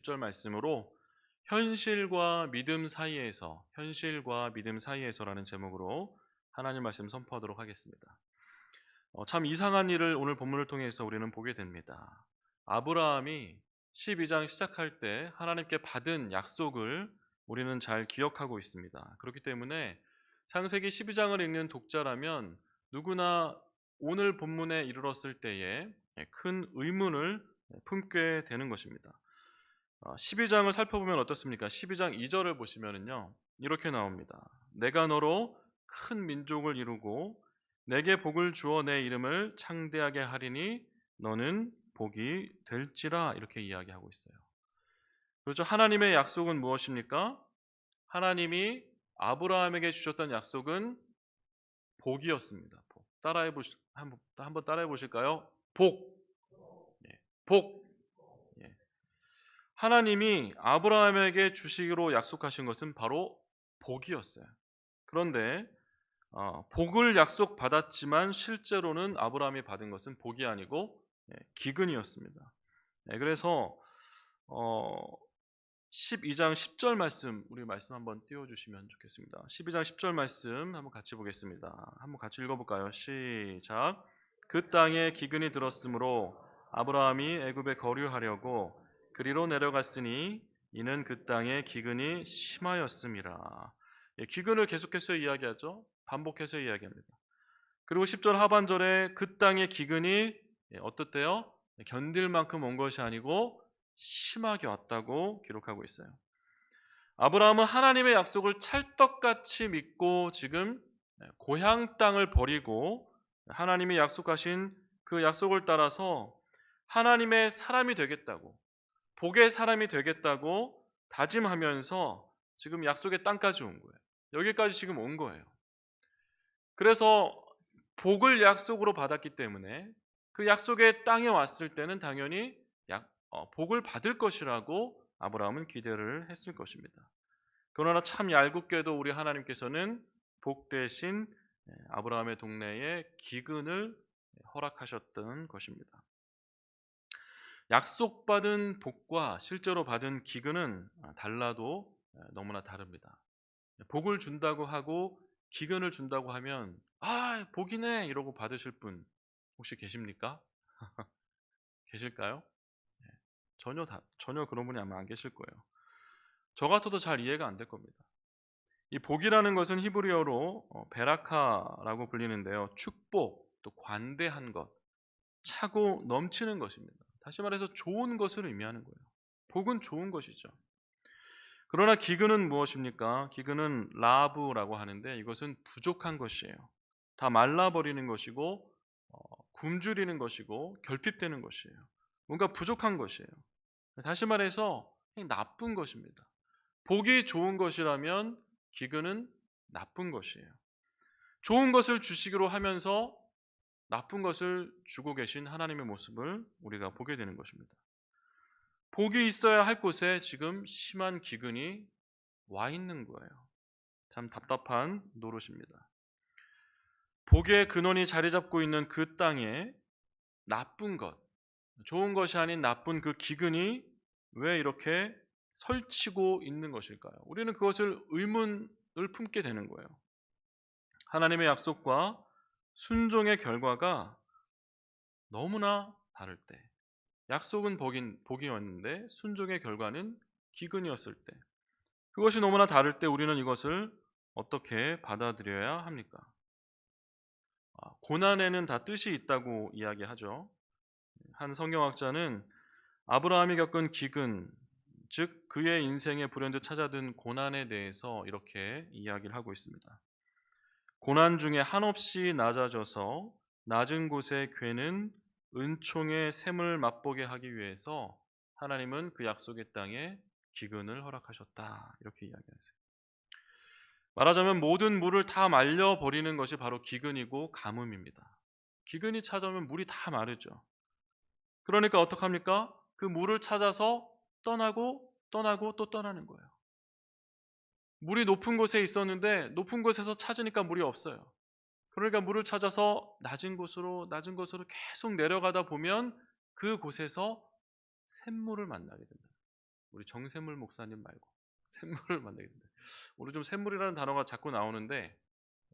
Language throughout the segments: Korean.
10절 말씀으로 현실과 믿음 사이에서라는 제목으로 하나님 말씀 선포하도록 하겠습니다. 참 이상한 일을 오늘 본문을 통해서 우리는 보게 됩니다. 아브라함이 12장 시작할 때 하나님께 받은 약속을 우리는 잘 기억하고 있습니다. 그렇기 때문에 창세기 12장을 읽는 독자라면 누구나 오늘 본문에 이르렀을 때에 큰 의문을 품게 되는 것입니다. 12장을 살펴보면 어떻습니까? 12장 2절을 보시면은요. 이렇게 나옵니다. 내가 너로 큰 민족을 이루고 내게 복을 주어 내 이름을 창대하게 하리니 너는 복이 될지라 이렇게 이야기하고 있어요. 그렇죠? 하나님의 약속은 무엇입니까? 하나님이 아브라함에게 주셨던 약속은 복이었습니다. 복. 한번 따라해 보실까요? 복. 예. 복. 예. 하나님이 아브라함에게 주시기로 약속하신 것은 바로 복이었어요. 그런데 복을 약속받았지만 실제로는 아브라함이 받은 것은 복이 아니고 기근이었습니다. 그래서 어, 12장 10절 말씀 우리 말씀 한번 띄워주시면 좋겠습니다. 12장 10절 말씀 한번 같이 보겠습니다. 한번 같이 읽어볼까요? 시작. 그 땅에 기근이 들었으므로 아브라함이 애굽에 거류하려고 그리로 내려갔으니 이는 그 땅에 기근이 심하였음이라. 기근을 계속해서 이야기하죠. 반복해서 이야기합니다. 그리고 10절 하반절에 그 땅의 기근이 어떻대요? 견딜 만큼 온 것이 아니고 심하게 왔다고 기록하고 있어요. 아브라함은 하나님의 약속을 찰떡같이 믿고 지금 고향 땅을 버리고 하나님이 약속하신 그 약속을 따라서 하나님의 사람이 되겠다고, 복의 사람이 되겠다고 다짐하면서 지금 약속의 땅까지 온 거예요. 여기까지 지금 온 거예요. 그래서 복을 약속으로 받았기 때문에 그 약속의 땅에 왔을 때는 당연히 복을 받을 것이라고 아브라함은 기대를 했을 것입니다. 그러나 참 얄궂게도 우리 하나님께서는 복 대신 아브라함의 동네에 기근을 허락하셨던 것입니다. 약속받은 복과 실제로 받은 기근은 달라도 너무나 다릅니다. 복을 준다고 하고 기근을 준다고 하면 복이네 이러고 받으실 분 혹시 계십니까? 계실까요? 네. 전혀 그런 분이 아마 안 계실 거예요. 저 같아도 잘 이해가 안 될 겁니다. 이 복이라는 것은 히브리어로 베라카라고 불리는데요. 축복, 또 관대한 것, 차고 넘치는 것입니다. 다시 말해서 좋은 것을 의미하는 거예요. 복은 좋은 것이죠. 그러나 기근은 무엇입니까? 기근은 라브라고 하는데 이것은 부족한 것이에요. 다 말라버리는 것이고 굶주리는 것이고 결핍되는 것이에요. 뭔가 부족한 것이에요. 다시 말해서 그냥 나쁜 것입니다. 복이 좋은 것이라면 기근은 나쁜 것이에요. 좋은 것을 주시기로 하면서 나쁜 것을 주고 계신 하나님의 모습을 우리가 보게 되는 것입니다. 복이 있어야 할 곳에 지금 심한 기근이 와 있는 거예요. 참 답답한 노릇입니다. 복의 근원이 자리 잡고 있는 그 땅에 나쁜 것, 좋은 것이 아닌 나쁜 그 기근이 왜 이렇게 설치고 있는 것일까요? 우리는 그것을 의문을 품게 되는 거예요. 하나님의 약속과 순종의 결과가 너무나 다를 때, 약속은 복이었는데 순종의 결과는 기근이었을 때, 그것이 너무나 다를 때 우리는 이것을 어떻게 받아들여야 합니까? 고난에는 다 뜻이 있다고 이야기하죠. 한 성경학자는 아브라함이 겪은 기근, 즉 그의 인생에 불현듯 찾아든 고난에 대해서 이렇게 이야기를 하고 있습니다. 고난 중에 한없이 낮아져서 낮은 곳에 괴는 은총의 샘을 맛보게 하기 위해서 하나님은 그 약속의 땅에 기근을 허락하셨다. 이렇게 이야기하세요. 말하자면 모든 물을 다 말려버리는 것이 바로 기근이고 가뭄입니다. 기근이 찾아오면 물이 다 마르죠. 그러니까 어떡합니까? 그 물을 찾아서 떠나고 또 떠나는 거예요. 물이 높은 곳에 있었는데 높은 곳에서 찾으니까 물이 없어요. 그러니까 물을 찾아서 낮은 곳으로 계속 내려가다 보면 그곳에서 샘물을 만나게 된다. 우리 정샘물 목사님 말고 샘물을 만나게 된다. 우리 좀 샘물이라는 단어가 자꾸 나오는데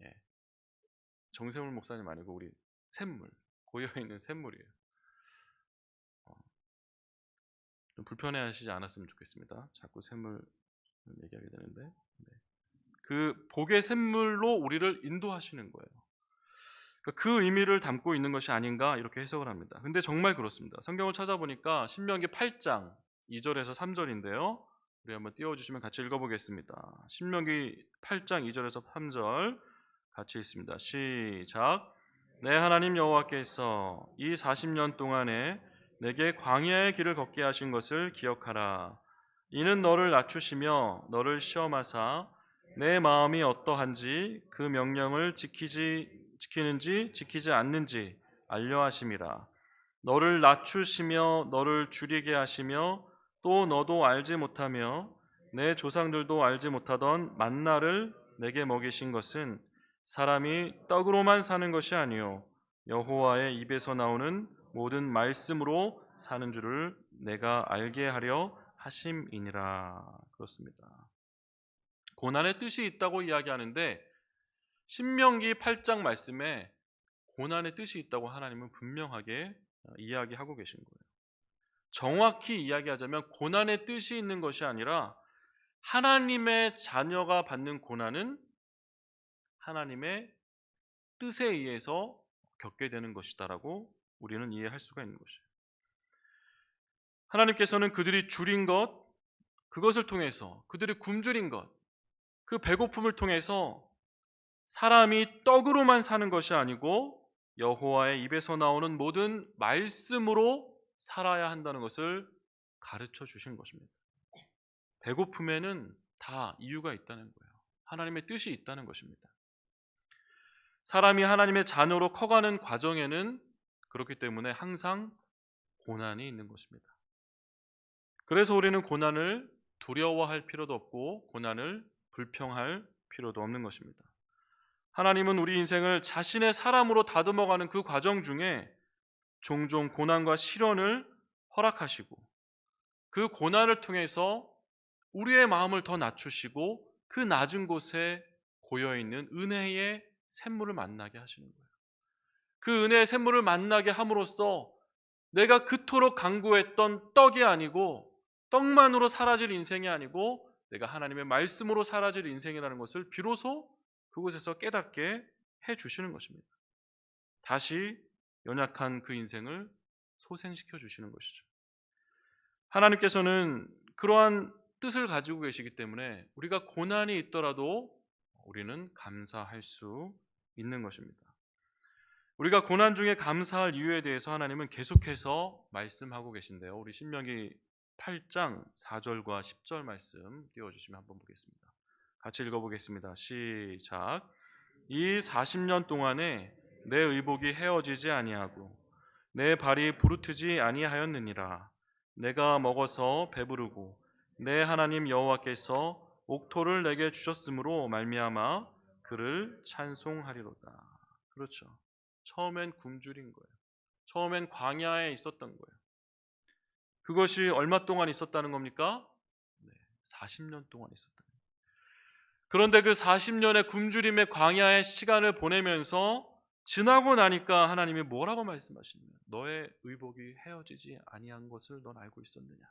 예, 정샘물 목사님 아니고 우리 샘물, 고여있는 샘물이에요. 좀 불편해하시지 않았으면 좋겠습니다. 자꾸 샘물 얘기하게 되는데 그 복의 샘물로 우리를 인도하시는 거예요. 그러니까 그 의미를 담고 있는 것이 아닌가 이렇게 해석을 합니다. 근데 정말 그렇습니다. 성경을 찾아보니까 신명기 8장 2절에서 3절인데요. 우리 한번 띄워주시면 같이 읽어보겠습니다. 신명기 8장 2절에서 3절 같이 읽습니다. 시작. 내 하나님 여호와께서 이 40년 동안에 내게 광야의 길을 걷게 하신 것을 기억하라. 이는 너를 낮추시며 너를 시험하사 내 마음이 어떠한지 그 명령을 지키는지 지키지 않는지 알려 하심이라. 너를 낮추시며 너를 줄이게 하시며 또 너도 알지 못하며 내 조상들도 알지 못하던 만나를 내게 먹이신 것은 사람이 떡으로만 사는 것이 아니요 여호와의 입에서 나오는 모든 말씀으로 사는 줄을 내가 알게 하려 하심이니라. 그렇습니다. 고난의 뜻이 있다고 이야기하는데 신명기 8장 말씀에 고난의 뜻이 있다고 하나님은 분명하게 이야기하고 계신 거예요. 정확히 이야기하자면 고난의 뜻이 있는 것이 아니라 하나님의 자녀가 받는 고난은 하나님의 뜻에 의해서 겪게 되는 것이다라고 우리는 이해할 수가 있는 것이에요. 하나님께서는 그들이 줄인 것, 그것을 통해서 그들이 굶주린 것, 그 배고픔을 통해서 사람이 떡으로만 사는 것이 아니고 여호와의 입에서 나오는 모든 말씀으로 살아야 한다는 것을 가르쳐 주신 것입니다. 배고픔에는 다 이유가 있다는 거예요. 하나님의 뜻이 있다는 것입니다. 사람이 하나님의 자녀로 커가는 과정에는 그렇기 때문에 항상 고난이 있는 것입니다. 그래서 우리는 고난을 두려워할 필요도 없고 고난을 불평할 필요도 없는 것입니다. 하나님은 우리 인생을 자신의 사람으로 다듬어가는 그 과정 중에 종종 고난과 시련을 허락하시고 그 고난을 통해서 우리의 마음을 더 낮추시고 그 낮은 곳에 고여있는 은혜의 샘물을 만나게 하시는 거예요. 그 은혜의 샘물을 만나게 함으로써 내가 그토록 간구했던 떡이 아니고 떡만으로 사라질 인생이 아니고 내가 하나님의 말씀으로 사라질 인생이라는 것을 비로소 그곳에서 깨닫게 해주시는 것입니다. 다시 연약한 그 인생을 소생시켜 주시는 것이죠. 하나님께서는 그러한 뜻을 가지고 계시기 때문에 우리가 고난이 있더라도 우리는 감사할 수 있는 것입니다. 우리가 고난 중에 감사할 이유에 대해서 하나님은 계속해서 말씀하고 계신데요. 우리 신명기 8장 4절과 10절 말씀 띄워주시면 한번 보겠습니다. 같이 읽어보겠습니다. 시작. 이 40년 동안에 내 의복이 헤어지지 아니하고 내 발이 부르트지 아니하였느니라. 내가 먹어서 배부르고 내 하나님 여호와께서 옥토를 내게 주셨으므로 말미암아 그를 찬송하리로다. 그렇죠. 처음엔 굶주린 거예요. 처음엔 광야에 있었던 거예요. 그것이 얼마 동안 있었다는 겁니까? 40년 동안 있었다는 거예요. 그런데 그 40년의 굶주림의 광야의 시간을 보내면서 지나고 나니까 하나님이 뭐라고 말씀하시느냐? 너의 의복이 헤어지지 아니한 것을 넌 알고 있었느냐?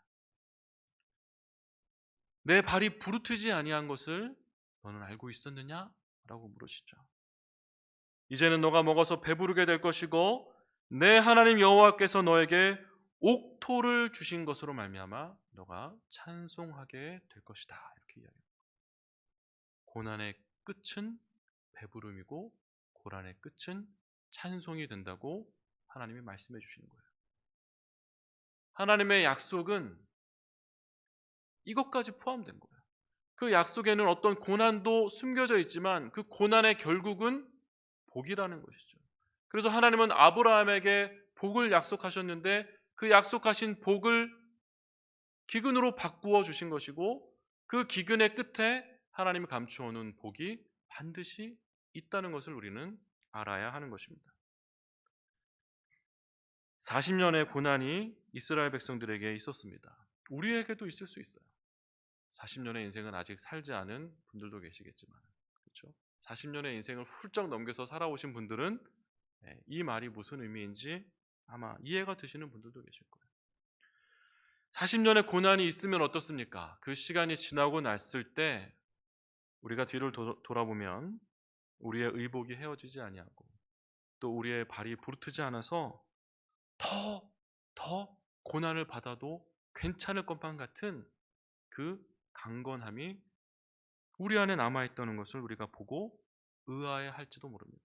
내 발이 부르트지 아니한 것을 너는 알고 있었느냐? 라고 물으시죠. 이제는 너가 먹어서 배부르게 될 것이고 내 하나님 여호와께서 너에게 옥토를 주신 것으로 말미암아 너가 찬송하게 될 것이다. 이렇게 이야기합니다. 고난의 끝은 배부름이고 고난의 끝은 찬송이 된다고 하나님이 말씀해 주시는 거예요. 하나님의 약속은 이것까지 포함된 거예요. 그 약속에는 어떤 고난도 숨겨져 있지만 그 고난의 결국은 복이라는 것이죠. 그래서 하나님은 아브라함에게 복을 약속하셨는데 그 약속하신 복을 기근으로 바꾸어 주신 것이고 그 기근의 끝에 하나님이 감추어 놓은 복이 반드시 있다는 것을 우리는 알아야 하는 것입니다. 40년의 고난이 이스라엘 백성들에게 있었습니다. 우리에게도 있을 수 있어요. 40년의 인생은 아직 살지 않은 분들도 계시겠지만, 그렇죠? 40년의 인생을 훌쩍 넘겨서 살아오신 분들은 이 말이 무슨 의미인지 아마 이해가 되시는 분들도 계실 거예요. 40년의 고난이 있으면 어떻습니까? 그 시간이 지나고 났을 때 우리가 뒤를 돌아보면 우리의 의복이 헤어지지 아니하고 또 우리의 발이 부르트지 않아서 더 고난을 받아도 괜찮을 것만 같은 그 강건함이 우리 안에 남아있다는 것을 우리가 보고 의아해할지도 모릅니다.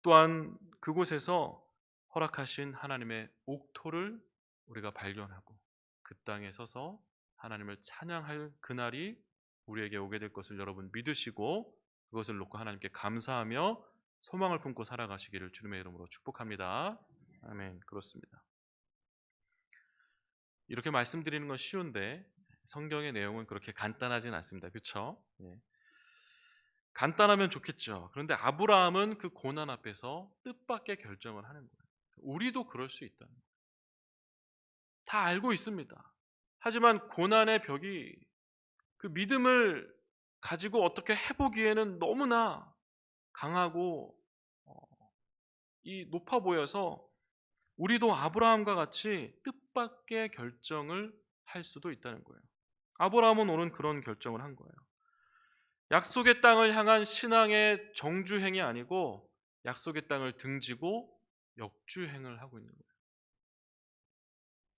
또한 그곳에서 허락하신 하나님의 옥토를 우리가 발견하고 그 땅에 서서 하나님을 찬양할 그날이 우리에게 오게 될 것을 여러분 믿으시고 그것을 놓고 하나님께 감사하며 소망을 품고 살아가시기를 주님의 이름으로 축복합니다. 아멘. 그렇습니다. 이렇게 말씀드리는 건 쉬운데 성경의 내용은 그렇게 간단하진 않습니다. 그렇죠? 예. 간단하면 좋겠죠. 그런데 아브라함은 그 고난 앞에서 뜻밖의 결정을 하는 거예요. 우리도 그럴 수 있다는 거예요. 다 알고 있습니다. 하지만 고난의 벽이 그 믿음을 가지고 어떻게 해보기에는 너무나 강하고 이 높아 보여서 우리도 아브라함과 같이 뜻밖의 결정을 할 수도 있다는 거예요. 아브라함은 오늘 그런 결정을 한 거예요. 약속의 땅을 향한 신앙의 정주행이 아니고 약속의 땅을 등지고 역주행을 하고 있는 거예요.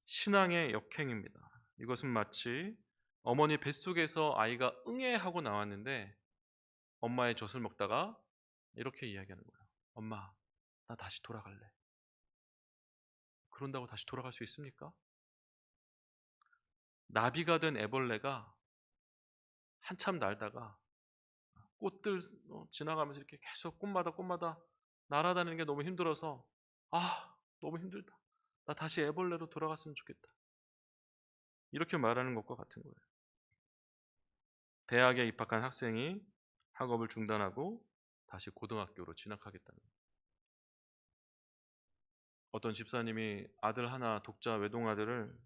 신앙의 역행입니다. 이것은 마치 어머니 뱃속에서 아이가 응애하고 나왔는데 엄마의 젖을 먹다가 이렇게 이야기하는 거예요. 엄마, 나 다시 돌아갈래. 그런다고 다시 돌아갈 수 있습니까? 나비가 된 애벌레가 한참 날다가 꽃들 지나가면서 이렇게 계속 꽃마다 날아다니는 게 너무 힘들어서 너무 힘들다. 나 다시 애벌레로 돌아갔으면 좋겠다. 이렇게 말하는 것과 같은 거예요. 대학에 입학한 학생이 학업을 중단하고 다시 고등학교로 진학하겠다는 거예요. 어떤 집사님이 아들 하나 독자 외동아들을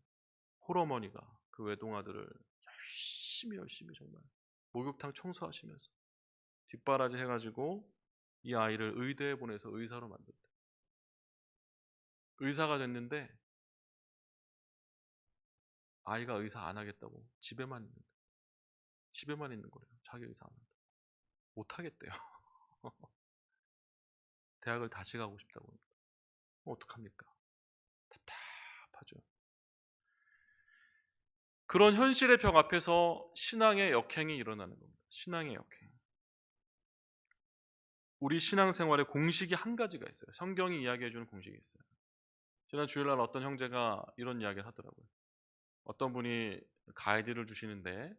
홀어머니가 그 외동아들을 열심히 정말 목욕탕 청소하시면서 뒷바라지 해가지고 이 아이를 의대에 보내서 의사로 만들었다. 의사가 됐는데 아이가 의사 안 하겠다고 집에만 있는 거래요. 자기 의사 안 한다. 못 하겠대요. 대학을 다시 가고 싶다고 합니다. 어떡합니까? 답답하죠. 그런 현실의 벽 앞에서 신앙의 역행이 일어나는 겁니다. 신앙의 역행. 우리 신앙생활의 공식이 한 가지가 있어요. 성경이 이야기해주는 공식이 있어요. 지난 주일날 어떤 형제가 이런 이야기를 하더라고요. 어떤 분이 가이드를 주시는데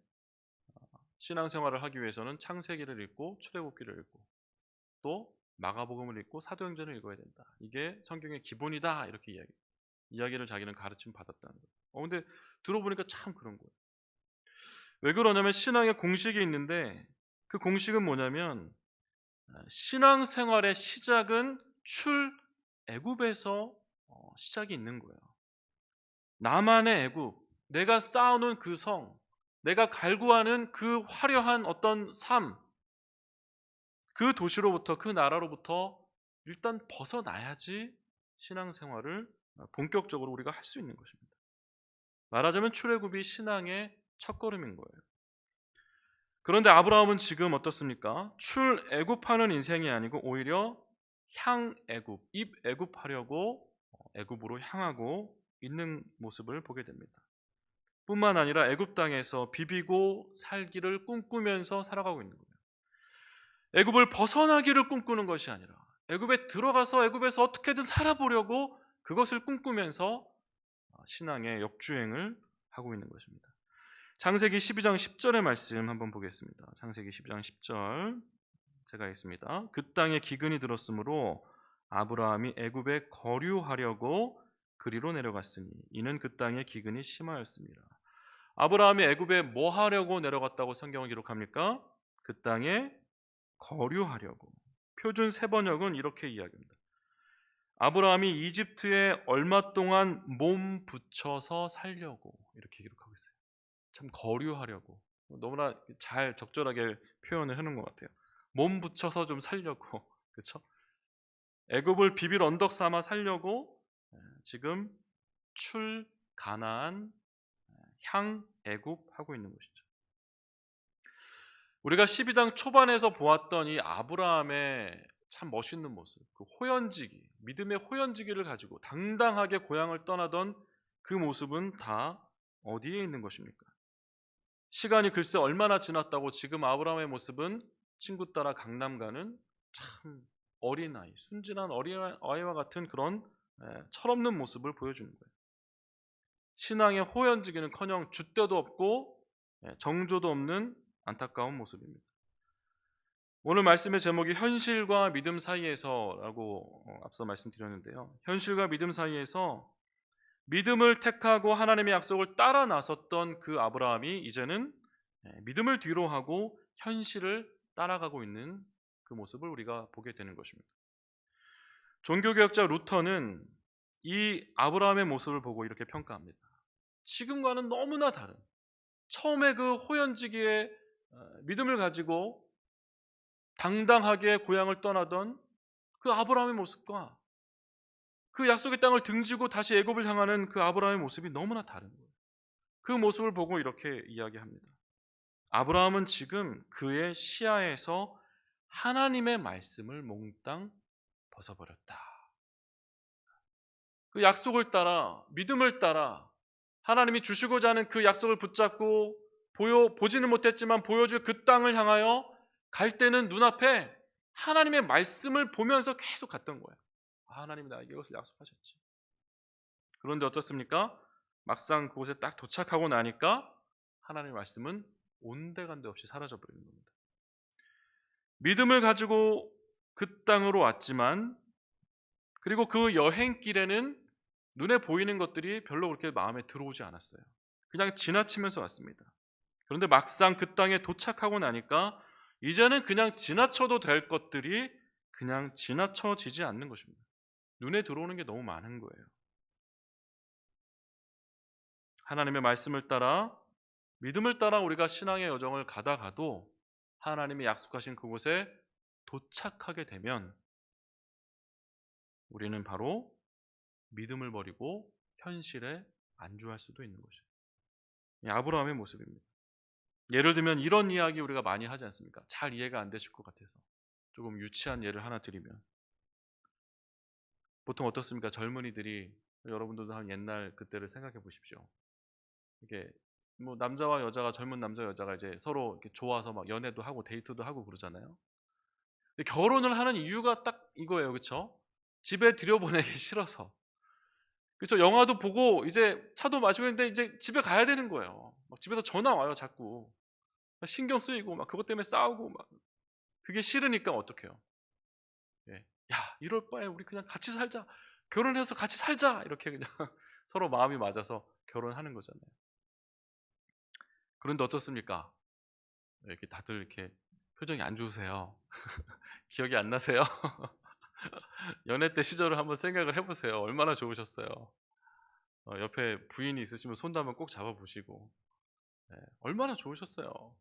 신앙생활을 하기 위해서는 창세기를 읽고 출애굽기를 읽고 또 마가복음을 읽고 사도행전을 읽어야 된다. 이게 성경의 기본이다. 이렇게 이야기를 자기는 가르침 받았다는 거예요. 근데 들어보니까 참 그런 거예요. 왜 그러냐면 신앙의 공식이 있는데 그 공식은 뭐냐면 신앙생활의 시작은 출애굽에서 시작이 있는 거예요. 나만의 애굽, 내가 쌓아놓은 그 성, 내가 갈구하는 그 화려한 어떤 삶, 그 도시로부터 그 나라로부터 일단 벗어나야지 신앙생활을 본격적으로 우리가 할 수 있는 것입니다. 말하자면 출애굽이 신앙의 첫걸음인 거예요. 그런데 아브라함은 지금 어떻습니까? 출애굽하는 인생이 아니고 오히려 향애굽, 입애굽하려고 애굽으로 향하고 있는 모습을 보게 됩니다. 뿐만 아니라 애굽 땅에서 비비고 살기를 꿈꾸면서 살아가고 있는 거예요. 애굽을 벗어나기를 꿈꾸는 것이 아니라 애굽에 들어가서 애굽에서 어떻게든 살아보려고 그것을 꿈꾸면서 신앙의 역주행을 하고 있는 것입니다. 창세기 12장 10절의 말씀 한번 보겠습니다. 창세기 12장 10절 제가 읽습니다. 그 땅에 기근이 들었으므로 아브라함이 애굽에 거류하려고 그리로 내려갔으니 이는 그 땅에 기근이 심하였습니다. 아브라함이 애굽에 뭐 하려고 내려갔다고 성경을 기록합니까? 그 땅에 거류하려고. 표준 세번역은 이렇게 이야기합니다. 아브라함이 이집트에 얼마 동안 몸 붙여서 살려고 이렇게 기록하고 있어요. 참 거류하려고 너무나 잘 적절하게 표현을 해놓은 것 같아요. 몸 붙여서 좀 살려고 그렇죠? 애굽을 비빌 언덕 삼아 살려고 지금 출 가나안 향 애굽 하고 있는 것이죠. 우리가 12장 초반에서 보았던 이 아브라함의 참 멋있는 모습, 그 호연지기, 믿음의 호연지기를 가지고 당당하게 고향을 떠나던 그 모습은 다 어디에 있는 것입니까? 시간이 글쎄 얼마나 지났다고 지금 아브라함의 모습은 친구 따라 강남 가는 참 어린아이, 순진한 어린아이와 같은 그런 철없는 모습을 보여주는 거예요. 신앙의 호연지기는커녕 줏대도 없고 정조도 없는 안타까운 모습입니다. 오늘 말씀의 제목이 현실과 믿음 사이에서라고 앞서 말씀드렸는데요. 현실과 믿음 사이에서 믿음을 택하고 하나님의 약속을 따라 나섰던 그 아브라함이 이제는 믿음을 뒤로 하고 현실을 따라가고 있는 그 모습을 우리가 보게 되는 것입니다. 종교개혁자 루터는 이 아브라함의 모습을 보고 이렇게 평가합니다. 지금과는 너무나 다른 처음에 그 호연지기의 믿음을 가지고 당당하게 고향을 떠나던 그 아브라함의 모습과 그 약속의 땅을 등지고 다시 애굽을 향하는 그 아브라함의 모습이 너무나 다른 거예요. 그 모습을 보고 이렇게 이야기합니다. 아브라함은 지금 그의 시야에서 하나님의 말씀을 몽땅 벗어버렸다. 그 약속을 따라 믿음을 따라 하나님이 주시고자 하는 그 약속을 붙잡고 보지는 못했지만 보여줄 그 땅을 향하여 갈 때는 눈앞에 하나님의 말씀을 보면서 계속 갔던 거예요. 하나님이 나에게 이것을 약속하셨지. 그런데 어떻습니까? 막상 그곳에 딱 도착하고 나니까 하나님의 말씀은 온데간데 없이 사라져버리는 겁니다. 믿음을 가지고 그 땅으로 왔지만 그리고 그 여행길에는 눈에 보이는 것들이 별로 그렇게 마음에 들어오지 않았어요. 그냥 지나치면서 왔습니다. 그런데 막상 그 땅에 도착하고 나니까 이제는 그냥 지나쳐도 될 것들이 그냥 지나쳐지지 않는 것입니다. 눈에 들어오는 게 너무 많은 거예요. 하나님의 말씀을 따라 믿음을 따라 우리가 신앙의 여정을 가다가도 하나님이 약속하신 그곳에 도착하게 되면 우리는 바로 믿음을 버리고 현실에 안주할 수도 있는 것이죠. 아브라함의 모습입니다. 예를 들면 이런 이야기 우리가 많이 하지 않습니까? 잘 이해가 안 되실 것 같아서 조금 유치한 예를 하나 드리면 보통 어떻습니까? 젊은이들이 여러분들도 한 옛날 그때를 생각해 보십시오. 이게 뭐 남자와 여자가 젊은 남자 여자가 이제 서로 이렇게 좋아서 막 연애도 하고 데이트도 하고 그러잖아요. 결혼을 하는 이유가 딱 이거예요, 그렇죠? 집에 들여보내기 싫어서, 그렇죠? 영화도 보고 이제 차도 마시고 있는데 이제 집에 가야 되는 거예요. 막 집에서 전화 와요, 자꾸. 신경 쓰이고 막 그것 때문에 싸우고 막 그게 싫으니까 어떡해요? 예. 야, 이럴 바에 우리 그냥 같이 살자. 결혼해서 같이 살자. 이렇게 그냥 서로 마음이 맞아서 결혼하는 거잖아요. 그런데 어떻습니까? 이렇게 다들 이렇게 표정이 안 좋으세요. 기억이 안 나세요? 연애 때 시절을 한번 생각을 해보세요. 얼마나 좋으셨어요. 옆에 부인이 있으시면 손도 한번 꼭 잡아보시고 얼마나 좋으셨어요.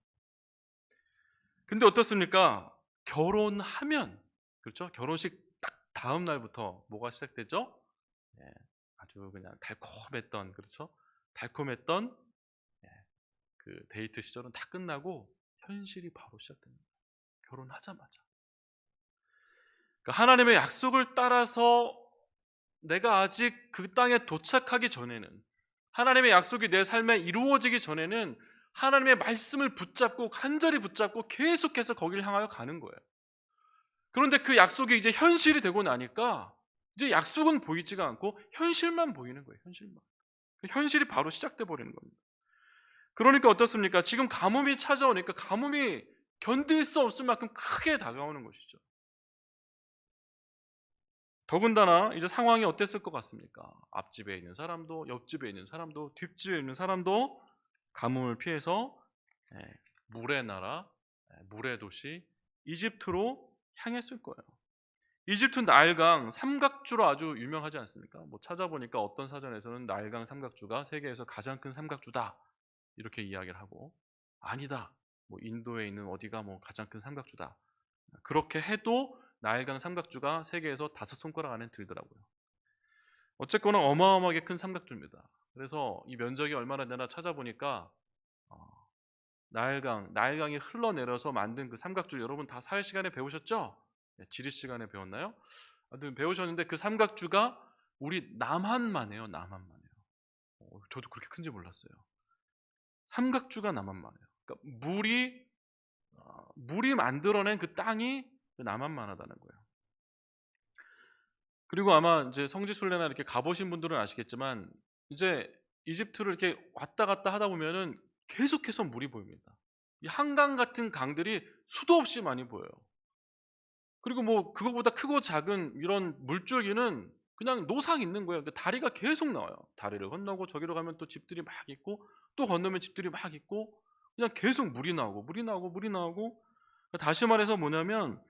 근데 어떻습니까? 결혼하면, 그렇죠? 결혼식 딱 다음 날부터 뭐가 시작되죠? 예, 아주 그냥 달콤했던, 그렇죠? 달콤했던 그 데이트 시절은 다 끝나고 현실이 바로 시작됩니다. 결혼하자마자. 그러니까 하나님의 약속을 따라서 내가 아직 그 땅에 도착하기 전에는, 하나님의 약속이 내 삶에 이루어지기 전에는 하나님의 말씀을 붙잡고 간절히 붙잡고 계속해서 거기를 향하여 가는 거예요. 그런데 그 약속이 이제 현실이 되고 나니까 이제 약속은 보이지가 않고 현실만 보이는 거예요. 현실이 바로 시작돼 버리는 겁니다. 그러니까 어떻습니까? 지금 가뭄이 찾아오니까 가뭄이 견딜 수 없을 만큼 크게 다가오는 것이죠. 더군다나 이제 상황이 어땠을 것 같습니까? 앞집에 있는 사람도, 옆집에 있는 사람도, 뒷집에 있는 사람도 가뭄을 피해서 물의 나라, 물의 도시 이집트로 향했을 거예요. 이집트 나일강 삼각주로 아주 유명하지 않습니까? 뭐 찾아보니까 어떤 사전에서는 나일강 삼각주가 세계에서 가장 큰 삼각주다 이렇게 이야기를 하고, 아니다, 뭐 인도에 있는 어디가 뭐 가장 큰 삼각주다, 그렇게 해도 나일강 삼각주가 세계에서 5손가락 안에 들더라고요. 어쨌거나 어마어마하게 큰 삼각주입니다. 그래서 이 면적이 얼마나 되나 찾아보니까 나일강이 흘러내려서 만든 그 삼각주, 여러분 다 사회 시간에 배우셨죠? 네, 지리 시간에 배웠나요? 아무튼 배우셨는데 그 삼각주가 우리 남한만 해요. 남한만 해요. 저도 그렇게 큰지 몰랐어요. 삼각주가 남한만 해요. 그러니까 물이 만들어낸 그 땅이 남한만 하다는 거예요. 그리고 아마 이제 성지순례나 이렇게 가보신 분들은 아시겠지만, 이제 이집트를 이렇게 왔다 갔다 하다 보면은 계속해서 물이 보입니다. 이 한강 같은 강들이 수도 없이 많이 보여요. 그리고 뭐 그거보다 크고 작은 이런 물줄기는 그냥 노상 있는 거예요. 그 다리가 계속 나와요. 다리를 건너고 저기로 가면 또 집들이 막 있고, 또 건너면 집들이 막 있고, 그냥 계속 물이 나오고 물이 나오고 물이 나오고. 다시 말해서 뭐냐면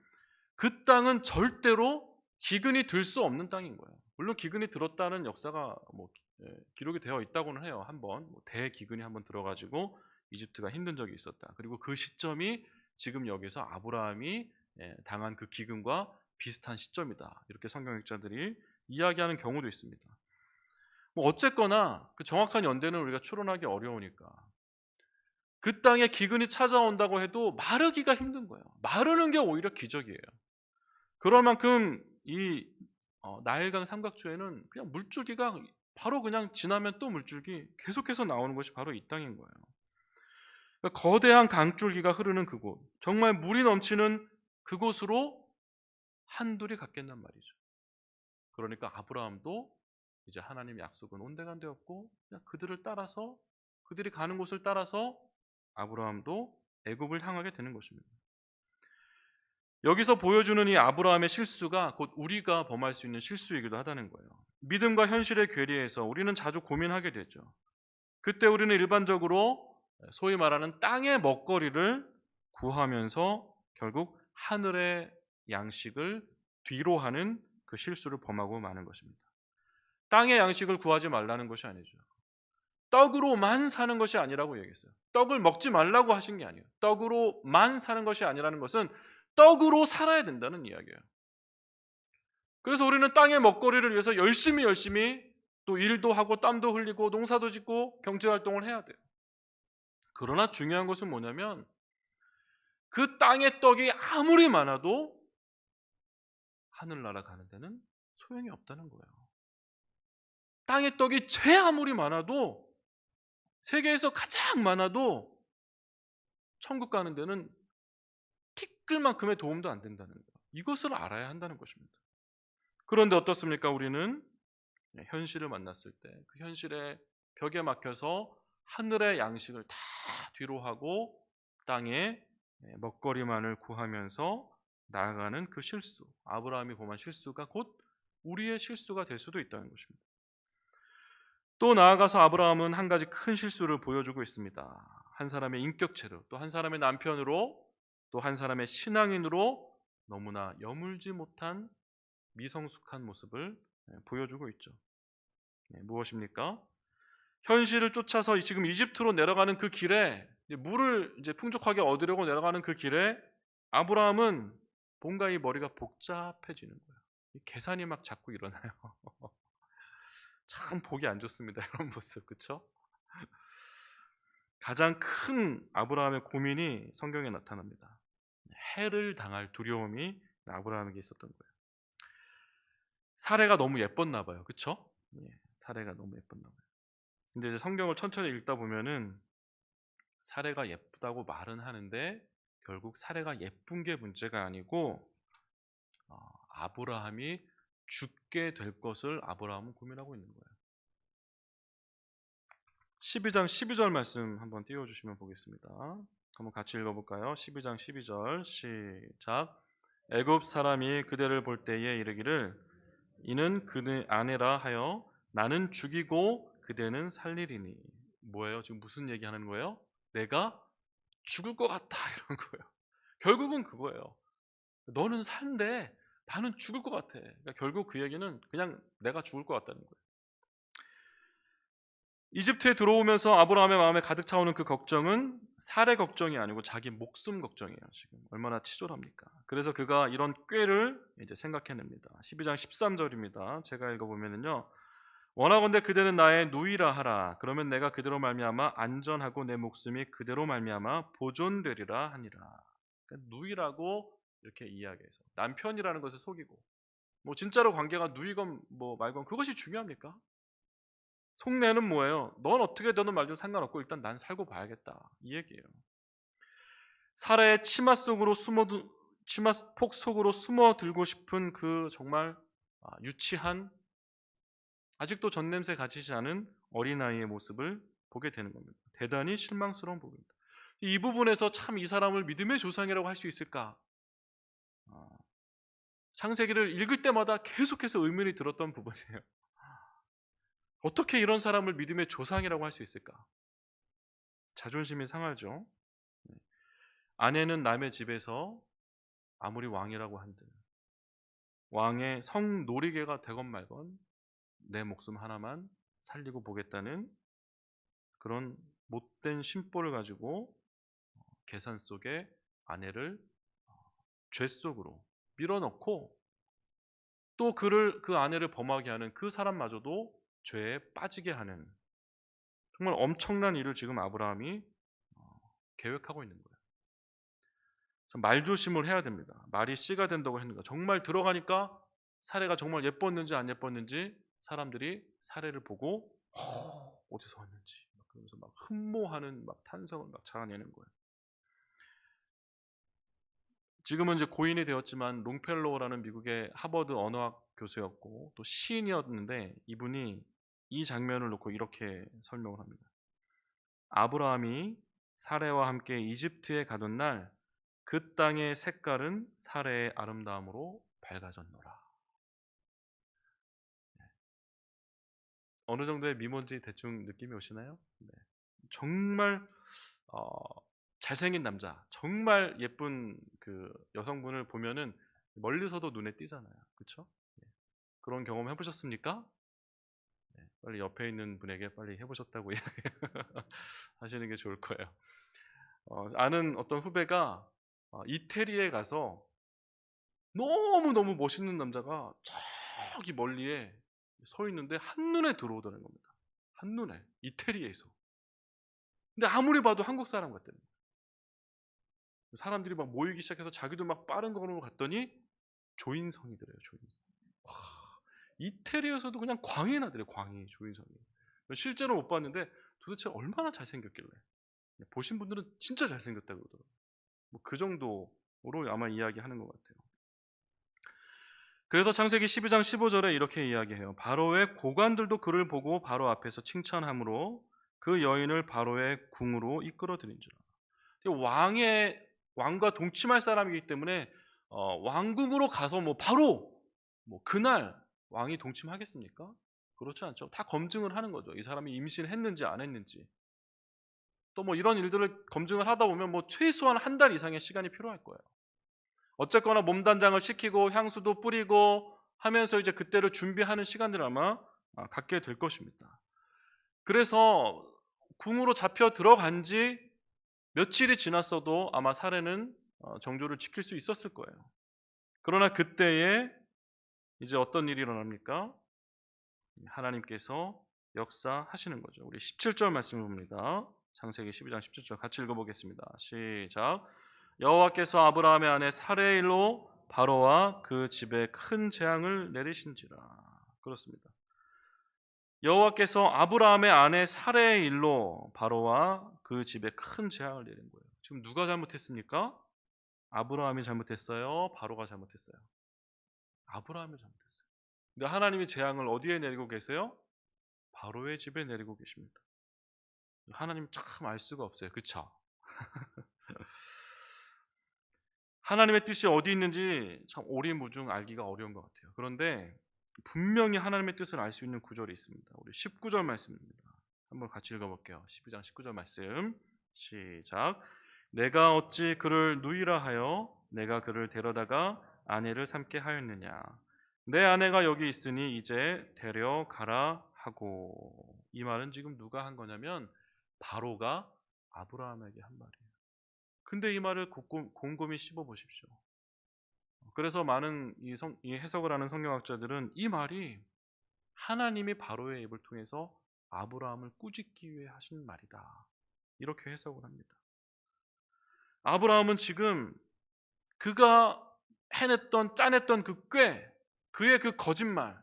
그 땅은 절대로 기근이 들 수 없는 땅인 거예요. 물론 기근이 들었다는 역사가 뭐 기록이 되어 있다고는 해요. 한번 뭐 대기근이 한번 들어가지고 이집트가 힘든 적이 있었다. 그리고 그 시점이 지금 여기서 아브라함이 당한 그 기근과 비슷한 시점이다, 이렇게 성경학자들이 이야기하는 경우도 있습니다. 뭐 어쨌거나 그 정확한 연대는 우리가 추론하기 어려우니까 그 땅에 기근이 찾아온다고 해도 마르기가 힘든 거예요. 마르는 게 오히려 기적이에요. 그럴 만큼 이 나일강 삼각주에는 그냥 물줄기가 바로 그냥 지나면 또 물줄기 계속해서 나오는 것이 바로 이 땅인 거예요. 그러니까 거대한 강줄기가 흐르는 그곳, 정말 물이 넘치는 그곳으로 한둘이 갔겠단 말이죠. 그러니까 아브라함도 이제 하나님 약속은 온데간데없고 그냥 그들을 따라서, 그들이 가는 곳을 따라서 아브라함도 애굽을 향하게 되는 것입니다. 여기서 보여주는 이 아브라함의 실수가 곧 우리가 범할 수 있는 실수이기도 하다는 거예요. 믿음과 현실의 괴리에서 우리는 자주 고민하게 되죠. 그때 우리는 일반적으로 소위 말하는 땅의 먹거리를 구하면서 결국 하늘의 양식을 뒤로 하는 그 실수를 범하고 마는 것입니다. 땅의 양식을 구하지 말라는 것이 아니죠. 떡으로만 사는 것이 아니라고 얘기했어요. 떡을 먹지 말라고 하신 게 아니에요. 떡으로만 사는 것이 아니라는 것은 떡으로 살아야 된다는 이야기예요. 그래서 우리는 땅의 먹거리를 위해서 열심히 또 일도 하고 땀도 흘리고 농사도 짓고 경제활동을 해야 돼요. 그러나 중요한 것은 뭐냐면 그 땅의 떡이 아무리 많아도 하늘나라 가는 데는 소용이 없다는 거예요. 땅의 떡이 제 아무리 많아도, 세계에서 가장 많아도 천국 가는 데는 티끌만큼의 도움도 안 된다는 거예요. 이것을 알아야 한다는 것입니다. 그런데 어떻습니까? 우리는 현실을 만났을 때 그 현실의 벽에 막혀서 하늘의 양식을 다 뒤로 하고 땅에 먹거리만을 구하면서 나아가는 그 실수, 아브라함이 범한 실수가 곧 우리의 실수가 될 수도 있다는 것입니다. 또 나아가서 아브라함은 한 가지 큰 실수를 보여주고 있습니다. 한 사람의 인격체로, 또 한 사람의 남편으로, 또 한 사람의 신앙인으로 너무나 여물지 못한 미성숙한 모습을 보여주고 있죠. 무엇입니까? 현실을 쫓아서 지금 이집트로 내려가는 그 길에, 물을 이제 풍족하게 얻으려고 내려가는 그 길에 아브라함은 뭔가 이 머리가 복잡해지는 거예요. 계산이 막 자꾸 일어나요. 참 보기 안 좋습니다. 이런 모습, 그렇죠? 가장 큰 아브라함의 고민이 성경에 나타납니다. 해를 당할 두려움이 아브라함에게 있었던 거예요. 사례가 너무 예뻤나 봐요. 그렇죠? 사례가 너무 예뻤나 봐요. 근데 이제 성경을 천천히 읽다 보면은 사례가 예쁘다고 말은 하는데 결국 사례가 예쁜 게 문제가 아니고 아브라함이 죽게 될 것을 아브라함은 고민하고 있는 거예요. 12장 12절 말씀 한번 띄워주시면 보겠습니다. 한번 같이 읽어볼까요? 12장 12절 시작. 애굽 사람이 그대를 볼 때에 이르기를 이는 그의 아내라 하여 나는 죽이고 그대는 살리리니. 뭐예요? 지금 무슨 얘기하는 거예요? 내가 죽을 것 같다 이런 거예요. 결국은 그거예요. 너는 산대, 나는 죽을 것 같아. 그러니까 결국 그 얘기는 그냥 내가 죽을 것 같다는 거예요. 이집트에 들어오면서 아브라함의 마음에 가득 차오는 그 걱정은 살해 걱정이 아니고 자기 목숨 걱정이에요. 지금 얼마나 치졸합니까? 그래서 그가 이런 꾀를 이제 생각해냅니다. 12장 13절입니다. 제가 읽어보면은요. 원하건대 그대는 나의 누이라 하라. 그러면 내가 그대로 말미암아 안전하고 내 목숨이 그대로 말미암아 보존되리라 하니라. 그러니까 누이라고 이렇게 이야기해서 남편이라는 것을 속이고, 뭐 진짜로 관계가 누이건 뭐 말건 그것이 중요합니까? 속내는 뭐예요? 넌 어떻게 되든 말든 상관없고 일단 난 살고 봐야겠다, 이 얘기예요. 살해의 치마 폭 속으로 숨어들고 싶은 그 정말 유치한, 아직도 전냄새 가지지 않은 어린아이의 모습을 보게 되는 겁니다. 대단히 실망스러운 부분입니다. 이 부분에서 참 이 사람을 믿음의 조상이라고 할 수 있을까? 창세기를 읽을 때마다 계속해서 의문이 들었던 부분이에요. 어떻게 이런 사람을 믿음의 조상이라고 할 수 있을까? 자존심이 상하죠. 아내는 남의 집에서 아무리 왕이라고 한들 왕의 성놀이개가 되건 말건 내 목숨 하나만 살리고 보겠다는 그런 못된 심보를 가지고 계산 속에 아내를 죄 속으로 밀어넣고, 또 그 아내를 범하게 하는 그 사람마저도 죄에 빠지게 하는 정말 엄청난 일을 지금 아브라함이 계획하고 있는 거예요. 말조심을 해야 됩니다. 말이 씨가 된다고 했는가. 정말 들어가니까 사례가 정말 예뻤는지 안 예뻤는지 사람들이 사례를 보고 어디서 왔는지 그러면서 막 흠모하는 막 탄성을 막 자아내는 거예요. 지금은 이제 고인이 되었지만 롱펠로우라는 미국의 하버드 언어학 교수였고 또 시인이었는데, 이분이 이 장면을 놓고 이렇게 설명을 합니다. 아브라함이 사레와 함께 이집트에 가던 날 그 땅의 색깔은 사레의 아름다움으로 밝아졌노라. 어느 정도의 미모인지 대충 느낌이 오시나요? 네. 정말 잘생긴 남자, 정말 예쁜 그 여성분을 보면은 멀리서도 눈에 띄잖아요. 그렇죠? 그런 경험 해보셨습니까? 네, 빨리 옆에 있는 분에게 빨리 해보셨다고 하시는 게 좋을 거예요. 아는 어떤 후배가 이태리에 가서 너무너무 멋있는 남자가 저기 멀리에 서 있는데 한눈에 들어오더는 겁니다. 한눈에. 이태리에서. 근데 아무리 봐도 한국 사람 같다는 거예요. 사람들이 막 모이기 시작해서 자기도 막 빠른 걸음으로 갔더니 조인성이더래요. 조인성. 와, 이태리에서도 그냥 광이 나더래요. 광이, 조인성이. 실제로 못 봤는데 도대체 얼마나 잘생겼길래. 보신 분들은 진짜 잘생겼다고 그러더라고요. 뭐 그 정도로 아마 이야기하는 것 같아요. 그래서 창세기 12장 15절에 이렇게 이야기해요. 바로의 고관들도 그를 보고 바로 앞에서 칭찬함으로 그 여인을 바로의 궁으로 이끌어들인지라. 왕과 동침할 사람이기 때문에 왕궁으로 가서 뭐 바로 뭐 그날 왕이 동침하겠습니까? 그렇지 않죠. 다 검증을 하는 거죠. 이 사람이 임신했는지 안 했는지. 또 뭐 이런 일들을 검증을 하다 보면 뭐 최소한 한 달 이상의 시간이 필요할 거예요. 어쨌거나 몸단장을 시키고 향수도 뿌리고 하면서 이제 그때를 준비하는 시간들을 아마 갖게 될 것입니다. 그래서 궁으로 잡혀 들어간 지 며칠이 지났어도 아마 사례는 정조를 지킬 수 있었을 거예요. 그러나 그때에 이제 어떤 일이 일어납니까? 하나님께서 역사하시는 거죠. 우리 17절 말씀을 봅니다. 창세기 12장 17절 같이 읽어보겠습니다. 시작. 여호와께서 아브라함의 아내 사레의 일로 바로와 그 집에 큰 재앙을 내리신지라. 그렇습니다. 여호와께서 아브라함의 아내 사레의 일로 바로와 그 집에 큰 재앙을 내린 거예요. 지금 누가 잘못했습니까? 아브라함이 잘못했어요? 바로가 잘못했어요? 아브라함이 잘못했어요. 근데 하나님이 재앙을 어디에 내리고 계세요? 바로의 집에 내리고 계십니다. 하나님 참 알 수가 없어요. 그쵸? 하나님의 뜻이 어디 있는지 참 오리무중 알기가 어려운 것 같아요. 그런데 분명히 하나님의 뜻을 알 수 있는 구절이 있습니다. 우리 19절 말씀입니다. 한번 같이 읽어볼게요. 12장 19절 말씀 시작. 내가 어찌 그를 누이라 하여 내가 그를 데려다가 아내를 삼게 하였느냐? 내 아내가 여기 있으니 이제 데려가라 하고. 이 말은 지금 누가 한 거냐면 바로가 아브라함에게 한 말이에요. 근데 이 말을 곰곰이 씹어 보십시오. 그래서 많은 이 해석을 하는 성경학자들은 이 말이 하나님이 바로의 입을 통해서 아브라함을 꾸짖기 위해 하신 말이다, 이렇게 해석을 합니다. 아브라함은 지금 그가 해냈던 짜냈던 그의 그 거짓말,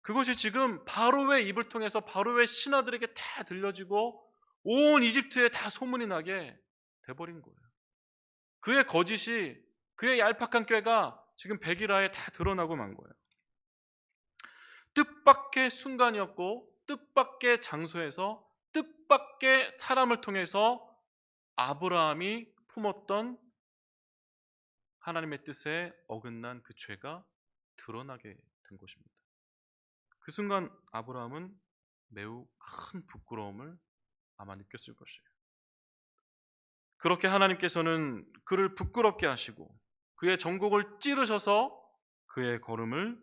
그것이 지금 바로의 입을 통해서 바로의 신하들에게 다 들려지고 온 이집트에 다 소문이 나게 돼버린 거예요. 그의 거짓이, 그의 얄팍한 꾀가 지금 백일하에 다 드러나고 만 거예요. 뜻밖의 순간이었고 뜻밖의 장소에서 뜻밖의 사람을 통해서 아브라함이 품었던 하나님의 뜻에 어긋난 그 죄가 드러나게 된 것입니다. 그 순간 아브라함은 매우 큰 부끄러움을 아마 느꼈을 것이에요. 그렇게 하나님께서는 그를 부끄럽게 하시고 그의 정곡을 찌르셔서 그의 걸음을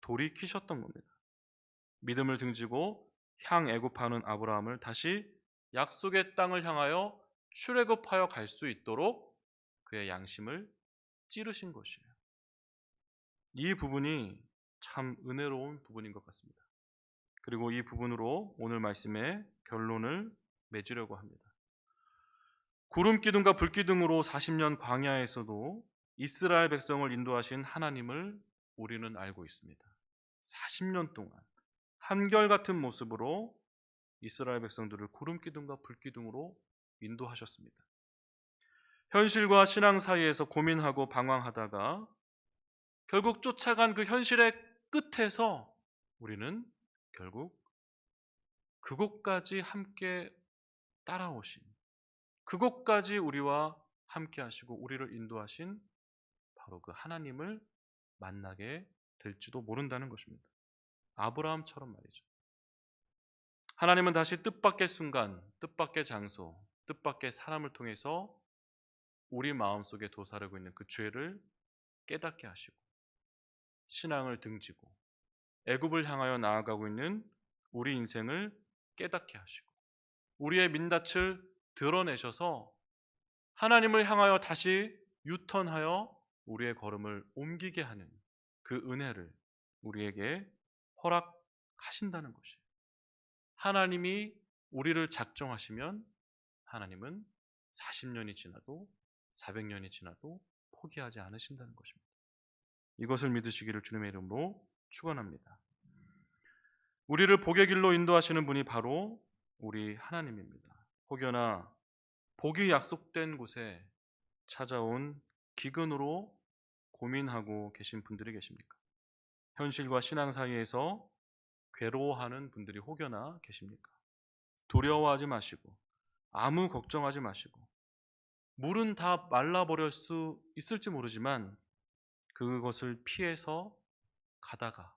돌이키셨던 겁니다. 믿음을 등지고 향애굽하는 아브라함을 다시 약속의 땅을 향하여 출애굽하여 갈 수 있도록 그의 양심을 찌르신 것이에요. 이 부분이 참 은혜로운 부분인 것 같습니다. 그리고 이 부분으로 오늘 말씀의 결론을 맺으려고 합니다. 구름 기둥과 불 기둥으로 40년 광야에서도 이스라엘 백성을 인도하신 하나님을 우리는 알고 있습니다. 40년 동안 한결같은 모습으로 이스라엘 백성들을 구름 기둥과 불 기둥으로 인도하셨습니다. 현실과 신앙 사이에서 고민하고 방황하다가 결국 쫓아간 그 현실의 끝에서 우리는 결국 그곳까지 함께 따라오신, 그곳까지 우리와 함께 하시고 우리를 인도하신 바로 그 하나님을 만나게 될지도 모른다는 것입니다. 아브라함처럼 말이죠. 하나님은 다시 뜻밖의 순간, 뜻밖의 장소, 뜻밖의 사람을 통해서 우리 마음속에 도사르고 있는 그 죄를 깨닫게 하시고 신앙을 등지고 애굽을 향하여 나아가고 있는 우리 인생을 깨닫게 하시고 우리의 민낯을 드러내셔서 하나님을 향하여 다시 유턴하여 우리의 걸음을 옮기게 하는 그 은혜를 우리에게 허락하신다는 것이에요. 하나님이 우리를 작정하시면 하나님은 40년이 지나도 400년이 지나도 포기하지 않으신다는 것입니다. 이것을 믿으시기를 주님의 이름으로 축원합니다. 우리를 복의 길로 인도하시는 분이 바로 우리 하나님입니다. 혹여나 복이 약속된 곳에 찾아온 기근으로 고민하고 계신 분들이 계십니까? 현실과 신앙 사이에서 괴로워하는 분들이 혹여나 계십니까? 두려워하지 마시고 아무 걱정하지 마시고 물은 다 말라버릴 수 있을지 모르지만 그것을 피해서 가다가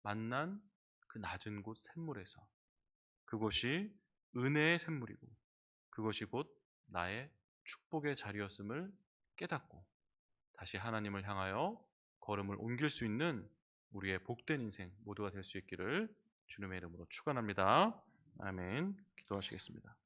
만난 그 낮은 곳 샘물에서 그곳이 은혜의 샘물이고 그것이 곧 나의 축복의 자리였음을 깨닫고 다시 하나님을 향하여 걸음을 옮길 수 있는 우리의 복된 인생 모두가 될 수 있기를 주님의 이름으로 축원합니다. 아멘. 기도하시겠습니다.